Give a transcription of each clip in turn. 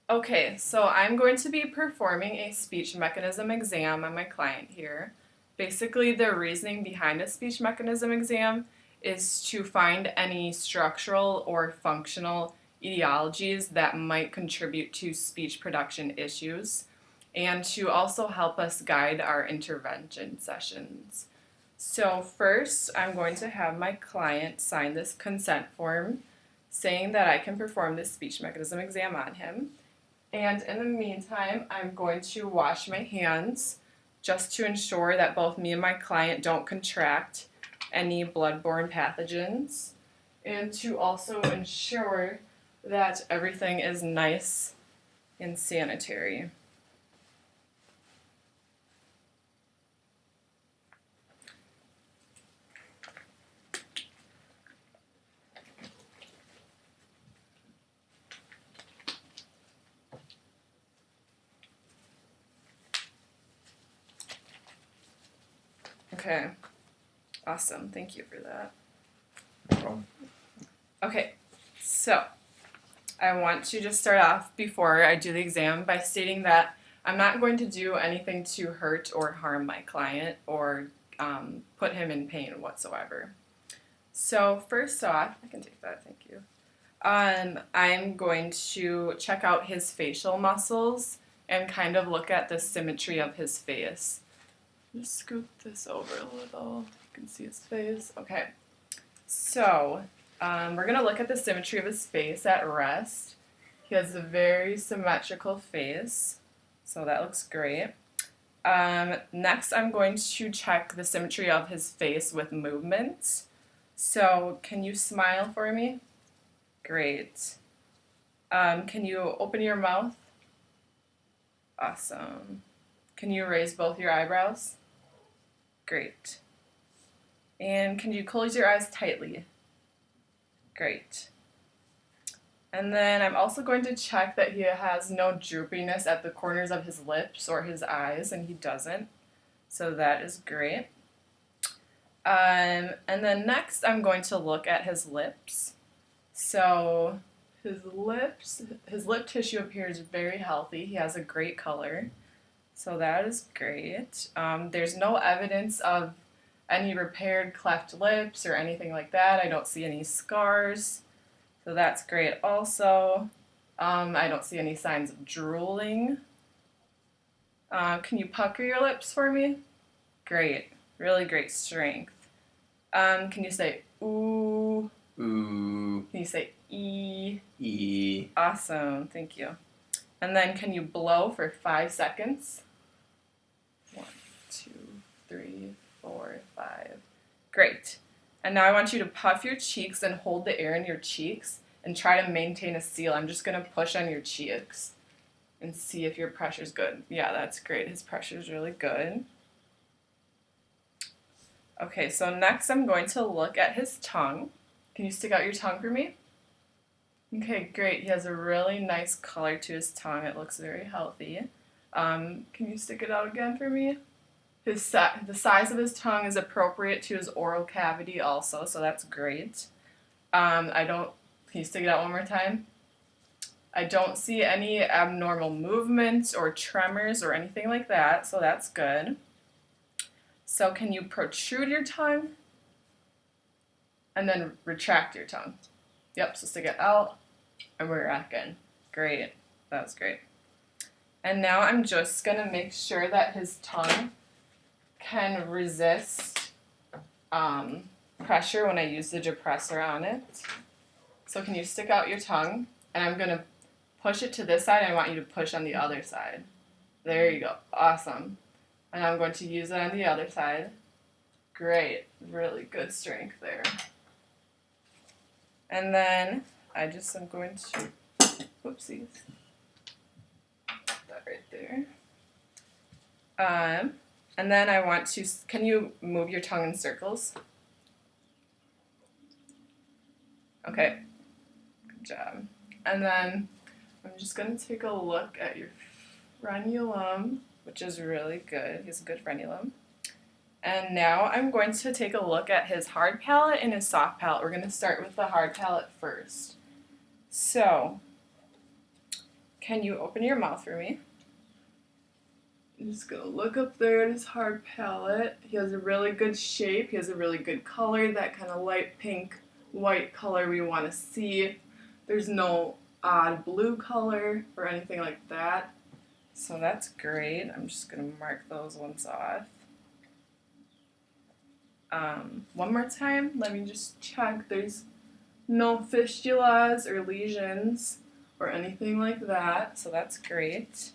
Okay, so I'm going to be performing a speech mechanism exam on my client here. Basically, the reasoning behind a speech mechanism exam is to find any structural or functional etiologies that might contribute to speech production issues and to also help us guide our intervention sessions. So first, I'm going to have my client sign this consent form saying that I can perform this speech mechanism exam on him. And in the meantime, I'm going to wash my hands just to ensure that both me and my client don't contract any bloodborne pathogens, and to also ensure that everything is nice and sanitary. Okay, awesome. Thank you for that. No problem. Okay, so I want to just start off before I do the exam by stating that I'm not going to do anything to hurt or harm my client or put him in pain whatsoever. So first off, I can take that, thank you. I'm going to check out his facial muscles and kind of look at the symmetry of his face. Just scoop this over a little. You can see his face. Okay. So, we're going to look at the symmetry of his face at rest. He has a very symmetrical face, so that looks great. Next, I'm going to check the symmetry of his face with movements. So, can you smile for me? Great. Can you open your mouth? Awesome. Can you raise both your eyebrows? Great. And can you close your eyes tightly? Great. And then I'm also going to check that he has no droopiness at the corners of his lips or his eyes, and he doesn't. So that is great. And then next I'm going to look at his lips. So his lip tissue appears very healthy. He has a great color. So that is great. There's no evidence of any repaired cleft lips or anything like that. I don't see any scars. So that's great also. I don't see any signs of drooling. Can you pucker your lips for me? Great. Really great strength. Can you say ooh? Ooh. Can you say ee? E. Awesome. Thank you. And then can you blow for 5 seconds? 1, 2, 3, 4, 5. Great. And now I want you to puff your cheeks and hold the air in your cheeks and try to maintain a seal. I'm just going to push on your cheeks and see if your pressure's good. Yeah, that's great. His pressure's really good. Okay, so next I'm going to look at his tongue. Can you stick out your tongue for me? Okay, great. He has a really nice color to his tongue. It looks very healthy. Can you stick it out again for me? The size of his tongue is appropriate to his oral cavity also, so that's great. Can you stick it out one more time? I don't see any abnormal movements or tremors or anything like that, so that's good. So can you protrude your tongue? And then retract your tongue. Yep, so stick it out, and we're back in. Great, that was great. And now I'm just going to make sure that his tongue can resist pressure when I use the depressor on it. So can you stick out your tongue? And I'm going to push it to this side, and I want you to push on the other side. There you go. Awesome. And I'm going to use it on the other side. Great. Really good strength there. And then I just am going to, whoopsies, that right there. And then I want to, can you move your tongue in circles? Okay, good job. And then I'm just going to take a look at your frenulum, which is really good. He has a good frenulum. And now I'm going to take a look at his hard palate and his soft palate. We're going to start with the hard palate first. So, can you open your mouth for me? I'm just gonna look up there at his hard palate. He has a really good shape. He has a really good color, that kind of light pink, white color we want to see. There's no odd blue color or anything like that. So that's great. I'm just gonna mark those ones off. One more time, let me just check. There's no fistulas or lesions or anything like that, so that's great.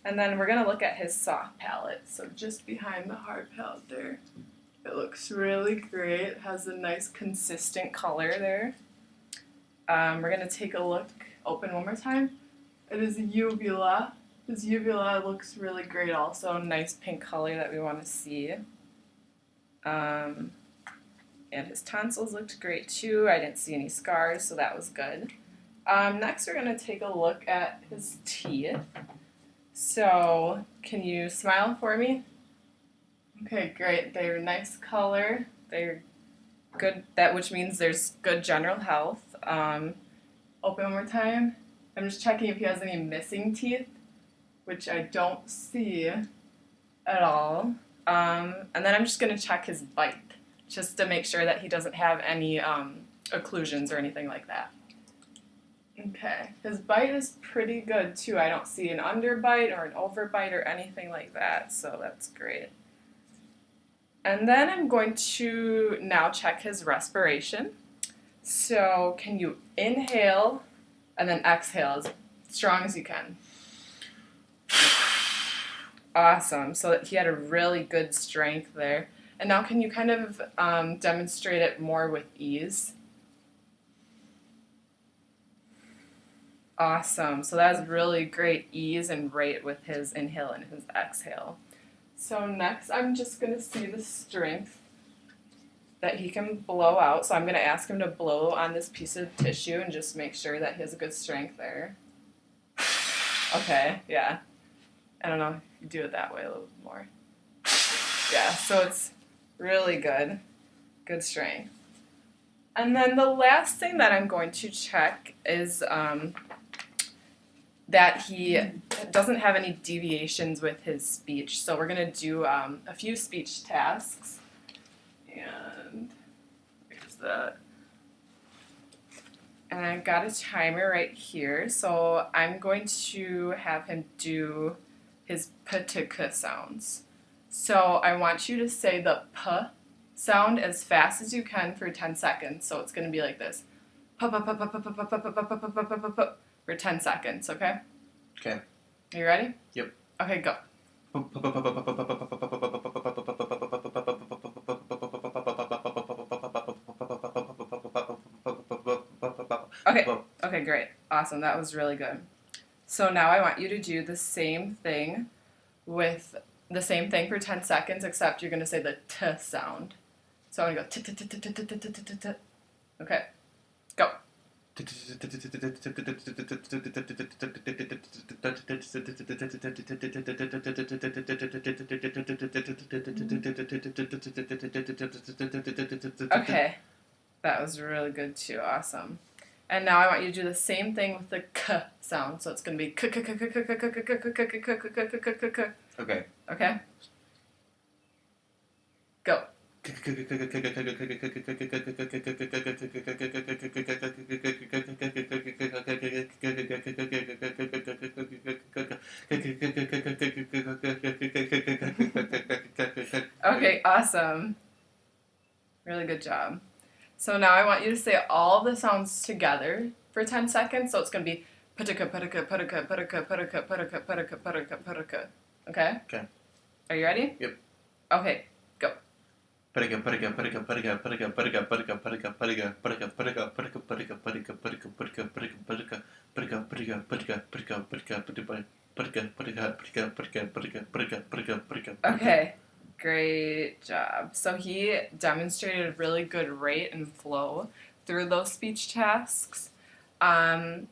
And then we're going to look at his soft palate. So just behind the hard palate there. It looks really great. It has a nice consistent color there. We're going to take a look, open one more time, at his uvula. His uvula looks really great also. Nice pink color that we want to see. And his tonsils looked great too. I didn't see any scars, so that was good. Next we're going to take a look at his teeth. So, can you smile for me? Okay, great. They're nice color. They're good, which means there's good general health. Open one more time. I'm just checking if he has any missing teeth, which I don't see at all. And then I'm just going to check his bite, just to make sure that he doesn't have any occlusions or anything like that. Okay, his bite is pretty good too. I don't see an underbite or an overbite or anything like that, so that's great. And then I'm going to now check his respiration. So can you inhale and then exhale as strong as you can? Awesome, so that he had a really good strength there. And now can you kind of demonstrate it more with ease? Awesome. So that was really great ease and rate with his inhale and his exhale. So next I'm just going to see the strength that he can blow out. So I'm going to ask him to blow on this piece of tissue and just make sure that he has a good strength there. Okay, yeah. I don't know if you do it that way a little bit more. Yeah, so it's really good. Good strength. And then the last thing that I'm going to check is that he doesn't have any deviations with his speech. So we're going to do a few speech tasks. And here's that. And I've got a timer right here. So I'm going to have him do his p-t-k sounds. So I want you to say the p sound as fast as you can for 10 seconds. So it's going to be like this. For 10 seconds, okay? Okay. Are you ready? Yep. Okay, go. Okay, great. Awesome. That was really good. So now I want you to do the same thing for 10 seconds, except you're going to say the t sound. So I'm going to go t-t-t-t-t-t-t-t-t-t. Okay, go. Okay, that was really good too. Awesome. And now I want you to do the same thing with the k sound. So it's going to be k k k k k k k k k k k k. Okay. Okay. Go. Okay, awesome. Really good job. So now I want you to say all the sounds together for 10 seconds. So it's going to be putuka, putuka, putuka, putuka, putuka, putuka, putuka, putuka, putuka. Okay? Okay. Are you ready? Yep. Okay, go. Okay, great job. So he demonstrated a really good rate and flow through those speech tasks. And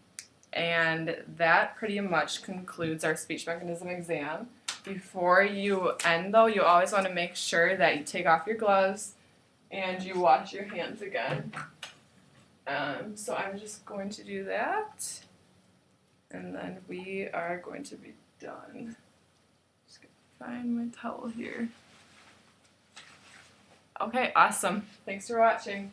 that pretty much concludes our speech mechanism exam. Before you end, though, you always want to make sure that you take off your gloves and you wash your hands again. So I'm just going to do that, and then we are going to be done. Just gonna find my towel here. Okay, awesome. Thanks for watching.